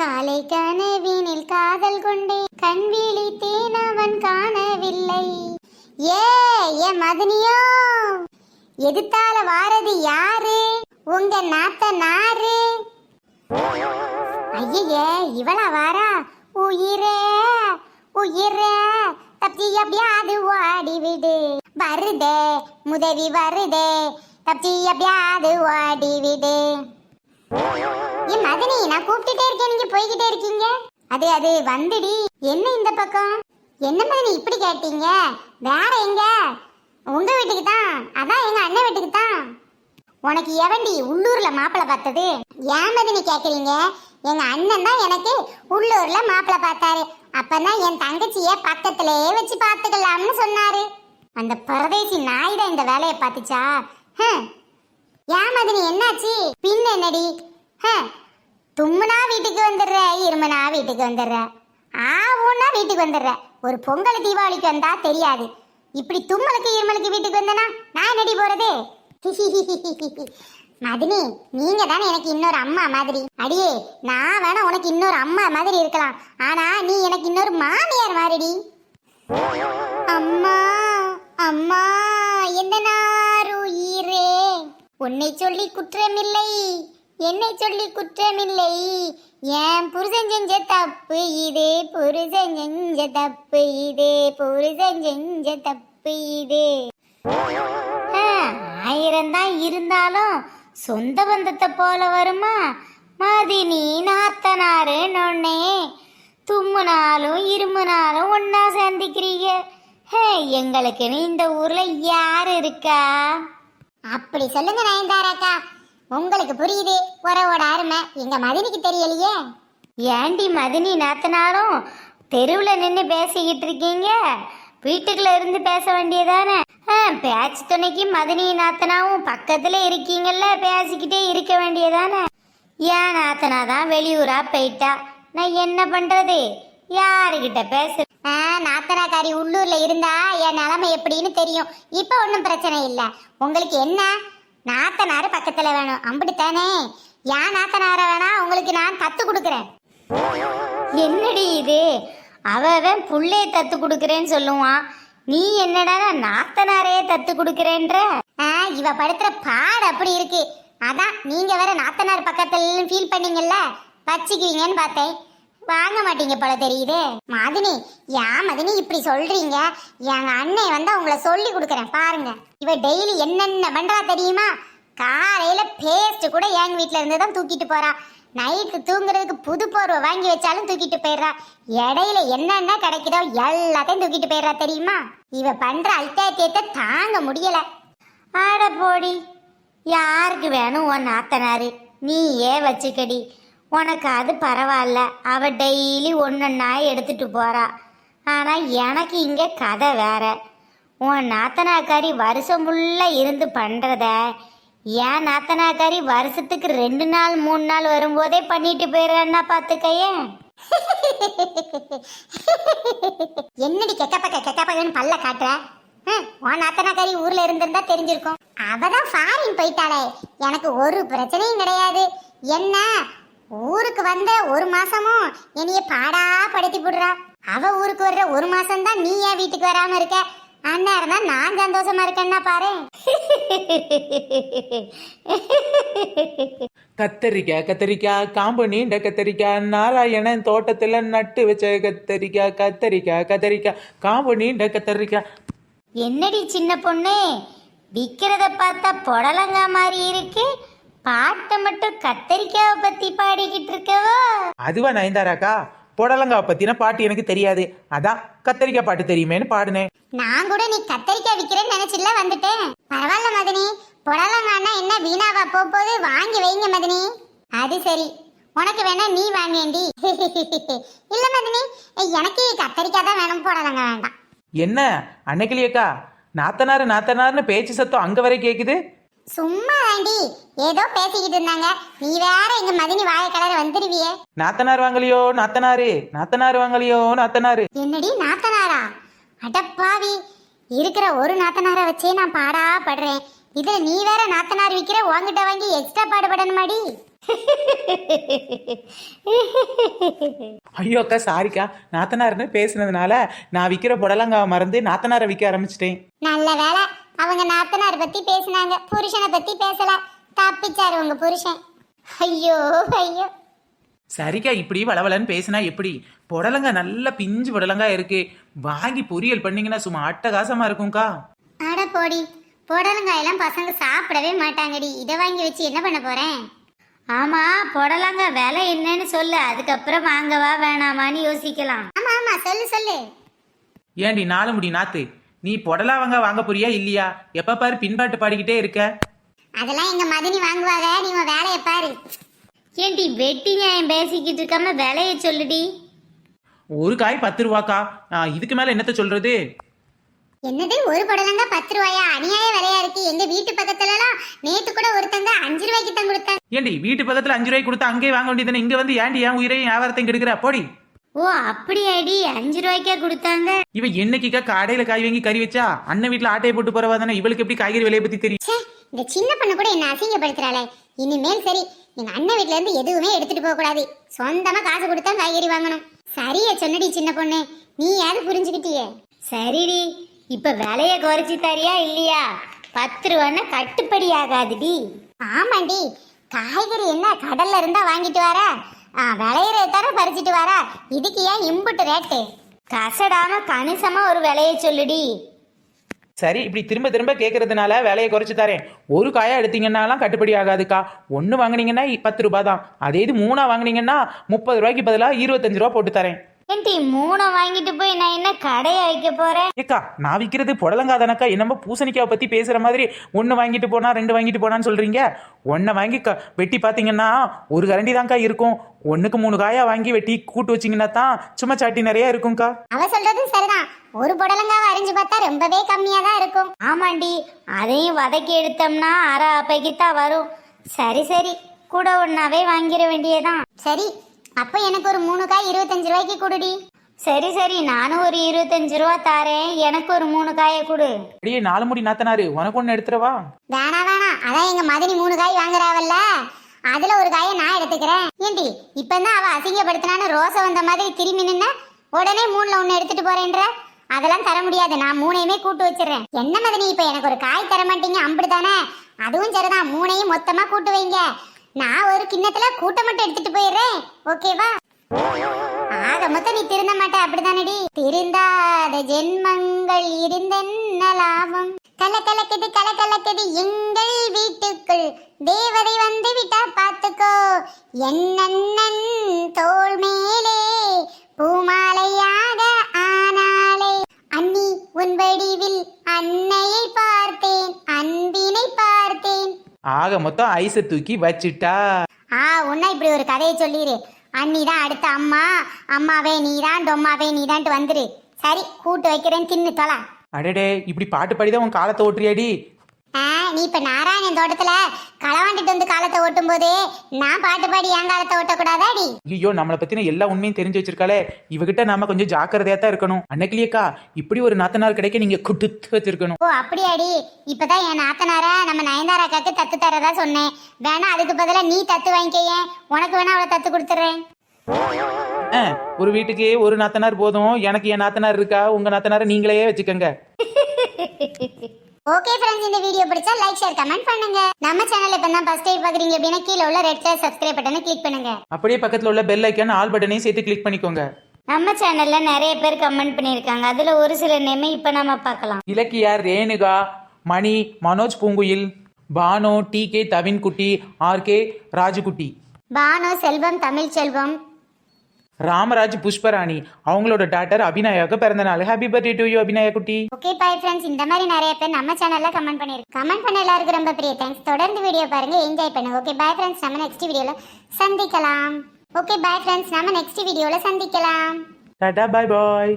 காலை கனவினில் காதல் கொண்டேன், கண் விழித்தேன் அவன் காணவில்லை. ஏ மதனியோ, எதிர்த்தால வாரது யாரு? உங்க நாத்தனாரு. ஐயே, இவளா வாரா? உயிரே உயிரே தப்பி எப்படியாது ஓடி விடு. வருதே முதவி வருதே, தப்பி எப்படியாது ஓடி விடு. ஏன் மதனி, நான் கூப்பிட்டுட்டே இருக்கேன், நீங்க போய்கிட்டே இருக்கீங்க. அது வந்துடி. என்ன இந்த பக்கம்? என்ன மதனி இப்படி கேட்டீங்க? வேற எங்க? உங்க வீட்டுக்கு தான். அதான் எங்க அண்ணன் வீட்டுக்கு தான். உனக்கு எவண்டி உள்ளூர்ல மாப்பிள்ளை பார்த்தது? ஏன் மதனி கேக்குறீங்க? எங்க அண்ணன் தான் எனக்கு உள்ளூர்ல மாப்பிள்ளை பார்த்தாரு. அப்பதான் என் தங்கச்சிய பக்கத்திலேயே வச்சு பார்த்துக்கலாம்னு சொன்னாரு. அந்த பரதேசி நாய் தான் இந்த வேலையை பார்த்துச்சா? ஏன் மதனி என்னாச்சு? பின் என்னடி? தும்முனா வீட்டுக்கு வந்துடுற, இருமுனா வீட்டுக்கு வந்துடுற, ஆவுன்னா வீட்டுக்கு வந்துடுற. ஒரு பொங்கல் தீபாவளிக்கு வந்தா தெரியாது. இப்படி தும்மலுக்கு இருமலுக்கு வீட்டுக்கு வந்தனா நான் என்னடி போறது? மதினி, நீங்க தானே எனக்கு இன்னொரு அம்மா மாதிரி. அடியே, நான் வேணா உனக்கு இன்னொரு அம்மா மாதிரி இருக்கலாம், ஆனா நீ எனக்கு இன்னொரு மாமியார் மாதிரிடி. அம்மா அம்மா எந்த நாருயிரே, உன்னை சொல்லி குற்றமில்லை, என்னை சொல்லி குற்றமில்லை. ஏன் புருஷன் செஞ்ச தப்பு இது, புருஷன் செஞ்ச தப்பு இது, புருஷன் செஞ்ச தப்பு இது. 1000 தான் இருந்தாலும் சொந்த பந்தத்தை போல வருமா? மதினி நாத்தனாரு நொன்னே, தும்முனாலும் இருமுனாலும் ஒன்னா சந்திக்கிறீங்க. எங்களுக்குன்னு இந்த ஊர்ல யாரு இருக்கா? அப்படி சொல்லுங்க நயன்தாராக்கா, உங்களுக்கு புரியுது உறவோட அருமை, எங்க மதினிக்கு தெரியலையே. ஏண்டி மதினி நாத்தனாலும் தெருவில் நின்று பேசிக்கிட்டு இருக்கீங்க? வீட்டுக்குள்ள இருந்து பேச வேண்டியதானே? பேச்சு துணைக்கு மதினி நாத்தனாவும் பக்கத்துல இருக்கீங்கல்ல, பேசிக்கிட்டே இருக்க வேண்டியதானே? ஏன் நாத்தனா தான் வெளியூரா போயிட்டா, நான் என்ன பண்றது? யாருகிட்ட பேச? நாத்தனாக்காரி உள்ளூர்ல இருந்தா என் நிலைமை எப்படின்னு தெரியும். இப்ப ஒன்றும் பிரச்சனை இல்லை. உங்களுக்கு என்ன நாத்தனாரு பக்கத்துல வேணும், அம்பிட்டுத்தானே? ஏன் நாத்தனார வேணா உங்களுக்கு நான் தத்து கொடுக்குறேன். என்னடி இது? அவன் புள்ளைய தத்து கொடுக்குறேன்னு சொல்லுவான், நீ என்னடா நாத்தனாரையே தத்து கொடுக்குறேன்ற? இவ படுத்துற பாடு அப்படி இருக்கு. அதான் நீங்க வேற நாத்தனார் பக்கத்துல ஃபீல் பண்ணீங்கல்ல, வச்சுக்குவீங்கன்னு பார்த்தேன். வாங்க மாட்டீங்க போல தெரியுது. மதினி, ஏன் மதினி இப்படி சொல்றீங்க? எங்க அண்ணன் வந்தா உங்களை சொல்லி கொடுக்குறேன் பாருங்க. இவ டெய்லி என்னென்ன பண்றா தெரியுமா? காலையில பேஸ்ட் கூட எங்க வீட்டுல இருந்து தான் தூக்கிட்டு போறா. நைட்டு தூங்குறதுக்கு புது போர்வை வாங்கி வச்சாலும் தூக்கிட்டு போயிடுறா. இடையில என்னென்ன கிடைக்குதோ எல்லாத்தையும் தூக்கிட்டு போயிடுறா தெரியுமா? இவ பண்ற அல்தாத்தியத்தை தாங்க முடியல. ஆட போடி, யாருக்கு வேணும் உன் நாத்தனாரு? நீயே வச்சுக்கடி, உனக்கு அது பரவாயில்ல. அவ டெய்லி ஒன்னொன்னா எடுத்துட்டு போறா. ஆனா எனக்கு இங்க கதை வேற. உன் நாத்தனாக்காரி வருஷம் ஃபுல்லா இருந்து பண்றத ஏன் நாத்தனாக்காரி வருஷத்துக்கு 2 நாள் 3 நாள் வரும்போதே பண்ணிட்டு போயிடுறா பாத்துக்கையே. என்னடி கெக்கப்பன்னு பல்ல காட்டுற? உன் நாத்தனாக்காரி ஊர்ல இருந்திருந்தா தெரிஞ்சிருக்கும். அவதான் ஃபாரின் போயிட்டாளே, எனக்கு ஒரு பிரச்சனையும் கிடையாது. என்ன ஊருக்கு வந்த 1 மாசமும் என்னைய பாடா படுத்தி போடுறா. அவ ஊருக்கு வர்ற 1 மாசம் தான் நீ ஏன் வீட்டுக்கு வராம இருக்க? அண்ணாரு தான் நான் சந்தோஷமா இருக்கேன்னா பாரு. கத்தரிக்காய் காம்பு நீண்ட கத்தரிக்காய், நாராயணன் தோட்டத்துல நட்டு வச்ச கத்தரிக்காய் காம்பு நீண்ட கத்தரிக்காய். என்னடி சின்ன பொண்ணு, விக்கிறத பார்த்தா புடலங்கா மாதிரி இருக்கு, பாட்டை மட்டும் கத்தரிக்காவை பத்தி பாடிக்கிட்டு இருக்கவோ? அதுவா நயன்தாராக்கா, புடலங்காவை பத்தின பாட்டு எனக்கு தெரியாது, அதான் கத்தரிக்காய் பாட்டு தெரியுமேன்னு பாடுனேன். நான் கூட நீ கத்தரிக்காய் விக்கிறேன்னு நினைச்சுல வந்துட்டேன். பரவாயில்ல மதனி, புடலங்கானா என்ன வீணாவா போகுது? வாங்கி வைங்க மதனி. அது சரி, உனக்கு வேணா நீ வாங்கேண்டி. இல்ல மதனி, எனக்கு கத்தரிக்காய் தான் வேணும், புடலங்கா வேண்டாம். என்ன அன்னைக்கிளியக்கா, நாத்தனாருன்னு பேச்சு சத்தம் அங்க வரை கேக்குது? சும்மா வேண்டி ஏதோ பேசிக்கிட்டு இருந்தாங்க, நீ வேற எங்க மதினி வாய கலர வந்துருவியே. நாத்தனார் வாங்கலையோ நாத்தனார் வாங்கலையோ நாத்தனாரு. என்னடி நாத்தனாரா? அடப்பாவி, இருக்கிற ஒரு நாத்தனாரை வச்சே நான் பாடா படுறேன். இதுல நீ வேற நாத்தனார் விக்கிற, உங்ககிட்ட வாங்கி எக்ஸ்ட்ரா பாடுபடணுமாடி? ஐயோ அக்கா சாரிக்கா, நாத்தனார்னு பேசுனதுனால நான் விற்கிற புடலங்காவை மறந்து நாத்தனாரை விற்க ஆரம்பிச்சிட்டேன். நல்ல வேலை அவங்க நாத்தனார் பத்தி பேசினாங்க, புருஷனை பத்தி பேசல. தப்பிச்சாரு உங்க புருஷன். ஐயோ ஐயோ. சரிக்கா, இப்படி வளவலன்னு பேசினா எப்படி? புடலங்கா நல்ல பிஞ்சு புடலங்கா இருக்கு, வாங்கி பொரியல் பண்ணீங்கன்னா சும்மா அட்டகாசமா இருக்கும்க்கா. அட போடி, புடலங்காயெல்லாம் பசங்க சாப்பிடவே மாட்டாங்கடி. இதை வாங்கி வச்சு என்ன பண்ண போறேன்? ஆமா, புடலங்கா விலை என்னன்னு சொல்லு, அதுக்கப்புறம் வாங்கவா வேணாமான்னு யோசிக்கலாம். ஆமா ஆமா, சொல்லு சொல்லு. ஏண்டி நாலு முடி நாத்து, நீ புடலவங்க வாங்க போறியா இல்லையா? எப்ப பாரு பின்பாட்டு பாடிக்கிட்டே இருக்க. அதெல்லாம் எங்க மதினி வாங்குவாங்க, நீ உன் வேலையை பாரு. ஏன்டி வெட்டி நியாயம் பேசிக்கிட்டு இருக்காம விலைய சொல்லுடி. ஒரு காய் 10 ரூபாக்கா, இதுக்கு மேல என்னத்த சொல்றது? என்னது ஒரு புடலங்கா 10 ரூபாயா? அநியாய விலையா இருக்கு. எங்க வீட்டு பக்கத்துல எல்லாம் நேத்து கூட ஒருத்தங்க 5 ரூபாய்க்கு தான் கொடுத்தாங்க. ஏண்டி வீட்டு பக்கத்துல 5 ரூபாய்க்கு கொடுத்தா அங்கே வாங்க வேண்டியதானே, இங்க வந்து ஏண்டி ஏன் உயிரையும் வியாபாரத்தையும் கெடுக்கிற? போடி. ஓ அப்படியாடி, 5 ரூபாய்க்கா கொடுத்தாங்க? இவ என்னைக்கா கடையில காய் வாங்கி கறி வச்சா? அண்ணன் வீட்டுல ஆட்டையை போட்டு போறவா தானே, இவளுக்கு எப்படி காய்கறி விலையை பத்தி தெரியும்? இந்த சின்ன பொண்ணு கூட என்ன அசிங்கப்படுத்துறாளே. இனிமேல் சரி, எங்க அண்ணன் வீட்ல இருந்து எதுவுமே எடுத்துட்டு போக கூடாது. சொந்தமா காசு கொடுத்தா காய்கறி வாங்கணும். சரியா சொன்னடி சின்ன பொண்ணு, நீ யாரு புரிஞ்சுக்கிட்டியே? சரிடி, இப்ப விலைய குறைச்சி தரியா இல்லையா? 10 ரூபான்னா கட்டுப்படி ஆகாதுடி. ஆமாண்டி, காய்கறி என்ன கடல்ல இருந்தா வாங்கிட்டு வர, விளையிற தர பறிச்சிட்டு வர, இதுக்கு ஏன் இம்புட்டு ரேட்டு? கசடாம கணிசமா ஒரு விலைய சொல்லுடி. சரி, இப்படி திரும்ப திரும்ப கேட்கறதுனால விலையை குறைச்சு தரேன். ஒரு காயா எடுத்தீங்கன்னாலாம் கட்டுப்படி ஆகாதுக்கா. 1 வாங்கினீங்கன்னா 10 ரூபாய் தான். அதே இது 3 வாங்கினீங்கன்னா 30 ரூபாய்க்கு பதிலாக 25 ரூபா போட்டு தரேன். ஏன்டி 3 வாங்கிட்டு போய் நான் என்ன கடையை வைக்க போறேன்? ஏக்கா, நான் விற்கிறது புடலங்கா தானக்கா, என்னமோ பூசணிக்காவை பத்தி பேசுற மாதிரி 1 வாங்கிட்டு போனா 2 வாங்கிட்டு போனான்னு சொல்றீங்க. 1 வாங்கி வெட்டி பாத்தீங்கன்னா ஒரு கரண்டி தான்க்கா இருக்கும். 1க்கு 3 காயா வாங்கி வெட்டி கூட்டு வச்சிங்கன்னா தான் சும்மா சாட்டி நிறைய இருக்கும்க்கா. அவ சொல்றது சரிதான், ஒரு புடலங்காவை அரிஞ்சு பார்த்தா ரொம்பவே கம்மியா தான் இருக்கும். ஆமாண்டி, அதையும் வதக்கி எடுத்தோம்னா அரை அப்பைக்கு தான் வரும். சரி சரி, கூட ஒன்னாவே வாங்கிட வேண்டியதான். சரி, அப்ப எனக்கு ஒரு 3 காய் 25 ரூபாய்க்கு கொடுடி. சரி சரி, நானும் ஒரு 25 ரூபா தாரேன், எனக்கு ஒரு 3 காயை கொடு. அப்படியே 4 முடி நாத்தனாரு, உனக்கு 1 எடுத்துறவா? வேணாம் வேணாம், அதான் எங்க மதினி 3 காய் வாங்குறாவல்ல, அதுல ஒரு காயை நான் எடுத்துக்கிறேன். ஏண்டி இப்பதான் அவ அசிங்கப்படுத்தினான்னு ரோசை வந்த மாதிரி திரும்பி நின்ன உடனே 3ல 1 எடுத்துட்டு போறேன்ற? அதெல்லாம் தர முடியாது, நான் 3யுமே கூட்டு வச்சிடறேன். என்ன மதினி, இப்ப எனக்கு ஒரு காய் தர மாட்டீங்க அப்படித்தானே? அதுவும் சரிதான், 3யும் மொத்தமா கூட்டு வைங்க. நான் ஒரு கிண்ணத்துல கூட்ட மட்டும் எடுத்துட்டு போயிடுறேன், ஓகேவா? ஆக மொத்தம் நீ திருந்த மாட்ட, அப்படிதானடி? திருந்தாத ஜென்மங்கள் இருந்தென்ன லாபம்? கலக்கலக்குது கலக்கலக்குது எங்கள் வீட்டுக்குள் தேவதை வந்து விட்டா பாத்துக்கோ. என்னண்ணன் தோள் மேலே பூமாலையாக ஆனாலே, அண்ணி உன் வடிவில் அன்னையை பார்த்தேன், அன்பினை பார்த்தேன். ஆக மொத்தம் ஐஸை தூக்கி வச்சுட்டா. உன்ன இப்படி ஒரு கதையை சொல்லிடு. அண்ணி தான் அடுத்த அம்மா, அம்மாவே நீதான், டொம்மாவே நீதான்ட்டு வந்துரு. சரி, கூட்டு வைக்கிறேன், தின்னு தொலை. அடடே, இப்படி பாட்டு பாடிதான் உன் காலத்தை ஓட்டுறியாடி? நீ இப்ப நாராயணன் தோட்டத்துல களவாண்டிட்டு வந்து காலத்தை ஓட்டும் போது நான் பாட்டு பாடி என் காலத்தை ஓட்டக்கூடாதாடி? ஐயோ, நம்மளை பத்தின எல்லா உண்மையும் தெரிஞ்சு வச்சிருக்காளே, இவகிட்ட நாம கொஞ்சம் ஜாக்கிரதையா தான் இருக்கணும். அன்னைக்கிலேயேக்கா, இப்படி ஒரு நாத்தனார் கிடைக்க நீங்க கொடுத்து வச்சிருக்கணும். ஓ அப்படியாடி, இப்பதான் என் நாத்தனார நம்ம நயன்தாராக்காக்கு தத்து தரதா சொன்னேன். வேணா அதுக்கு பதிலா நீ தத்து வாங்கிக்க, உனக்கு வேணா அவளை தத்து கொடுத்துறேன். ஒரு வீட்டுக்கு ஒரு நாத்தனார் போதும், எனக்கு என் நாத்தனார் இருக்கா, உங்க நாத்தனாரை நீங்களே வச்சுக்கோங்க. ஓகே ஃப்ரெண்ட்ஸ், இந்த வீடியோ பிடிச்சா லைக் ஷேர் கமெண்ட் பண்ணுங்க. நம்ம சேனல்ல இப்ப தான் ஃபர்ஸ்ட் டைம் பாக்குறீங்க அப்படினா கீழ உள்ள ரெட் கலர் சப்ஸ்கிரைப் பட்டனை கிளிக் பண்ணுங்க. அப்படியே பக்கத்துல உள்ள பெல் ஐகான் ஆல் பட்டனையும் சேர்த்து கிளிக் பண்ணிக்கோங்க. நம்ம சேனல்ல நிறைய பேர் கமெண்ட் பண்ணிருக்காங்க, அதுல ஒரு சில நேமை இப்ப நாம பார்க்கலாம். இலக்கியா, ரேணுகா, மணி, மனோஜ் பூங்குயில், பானோ, TK தவின்குட்டி, RK ராஜுகுட்டி, பானு செல்வம், தமிழ் செல்வம், ராமராஜ், புஷ்பராணி, அவங்களோட டாட்டர் அபிநயாவுக்கு பிறந்த நாள். Happy birthday to you Abhinaya குட்டி. ஓகே பை ஃப்ரெண்ட்ஸ், இந்த மாதிரி நிறைய பேர் நம்ம சேனல்ல கமெண்ட் பண்ணிருக்காங்க. கமெண்ட் பண்ண எல்லாருக்கும் ரொம்ப பெரிய தேங்க்ஸ். தொடர்ந்து வீடியோ பாருங்க, என்ஜாய் பண்ணுங்க. ஓகே பை ஃப்ரெண்ட்ஸ், நம்ம நெக்ஸ்ட் வீடியோல சந்திக்கலாம். ஓகே பை ஃப்ரெண்ட்ஸ், நம்ம நெக்ஸ்ட் வீடியோல சந்திக்கலாம். Tata, bye bye.